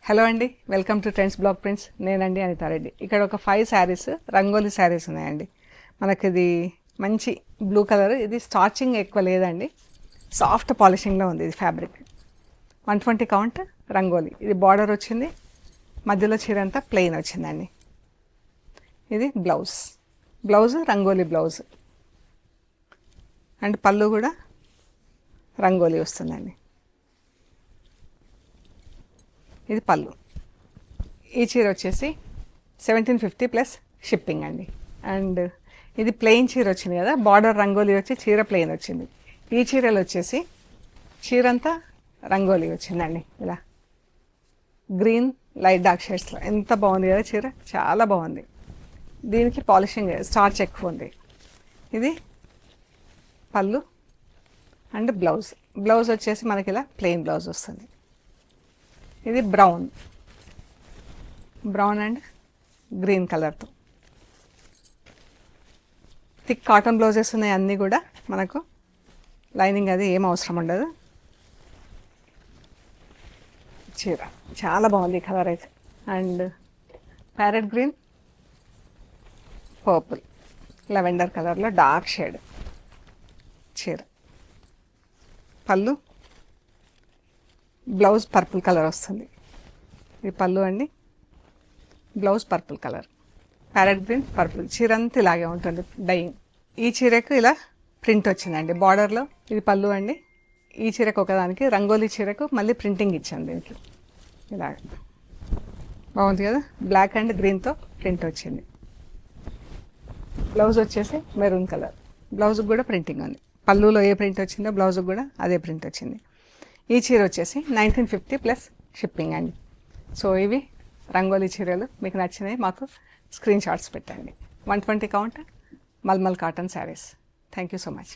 Hello అండి, welcome to trends block prints. నేనండి అనితారెడ్డి. ఇక్కడ ఒక 5 శారీస్ రంగోలీ శారీస్ ఉన్నాయండి. మనకి ఇది మంచి బ్లూ కలర్, ఇది స్టార్చింగ్ ఎక్కువ లేదండి, సాఫ్ట్ పాలిషింగ్లో ఉంది. ఇది ఫ్యాబ్రిక్ 120 కౌంట్ రంగోలీ. ఇది బార్డర్ వచ్చింది, మధ్యలో చీర అంతా ప్లెయిన్ వచ్చిందండి. ఇది బ్లౌజ్ రంగోలీ బ్లౌజ్ అండ్ పళ్ళు కూడా రంగోలీ వస్తుందండి. ఇది పళ్ళు. ఈ చీర వచ్చేసి 1750 ప్లస్ షిప్పింగ్ అండి. అండ్ ఇది ప్లెయిన్ చీర వచ్చింది కదా, బార్డర్ రంగోలీ వచ్చి చీర ప్లెయిన్ వచ్చింది. ఈ చీరలు వచ్చేసి చీరంతా రంగోలీ వచ్చిందండి. ఇలా గ్రీన్ లైట్ డార్క్ షేడ్స్లో ఎంత బాగుంది కదా చీర, చాలా బాగుంది. దీనికి పాలిషింగ్ స్టార్చ్ ఎక్కువ ఉంది. ఇది పళ్ళు అండ్ బ్లౌజ్ వచ్చేసి మనకి ఇలా ప్లెయిన్ బ్లౌజ్ వస్తుంది. ఇది బ్రౌన్ అండ్ గ్రీన్ కలర్తో థిక్ కాటన్ బ్లౌజెస్ ఉన్నాయి. అన్నీ కూడా మనకు లైనింగ్ అది ఏం అవసరం ఉండదు. చీర చాలా బాగుంది కలర్ అయితే. And parrot green, purple, lavender కలర్లో డార్క్ షేడ్ చీర. పళ్ళు, బ్లౌజ్ పర్పుల్ కలర్ వస్తుంది. ఇది పళ్ళు అండి, blouse purple colour, parrot green, purple. చీర అంతా ఇలాగే ఉంటుంది డైయింగ్. ఈ చీరకు ఇలా ప్రింట్ వచ్చిందండి బార్డర్లో. ఇది పళ్ళు అండి. ఈ చీరకు ఒకదానికి, రంగోలీ చీరకు మళ్ళీ ప్రింటింగ్ ఇచ్చాను దీనికి. ఇలా బాగుంది కదా, బ్లాక్ అండ్ గ్రీన్తో ప్రింట్ వచ్చింది. బ్లౌజ్ వచ్చేసి మెరూన్ కలర్. బ్లౌజ్కి కూడా ప్రింటింగ్ ఉంది. పళ్ళులో ఏ ప్రింట్ వచ్చిందో బ్లౌజ్కి కూడా అదే ప్రింట్ వచ్చింది. ఈ చీర వచ్చేసి 1950 ప్లస్ షిప్పింగ్ అండి. సో ఇవి రంగోలీ చీరలు. మీకు నచ్చినవి మాకు స్క్రీన్ షాట్స్ పెట్టండి. 120 count mulmul cotton saris. Thank you so much.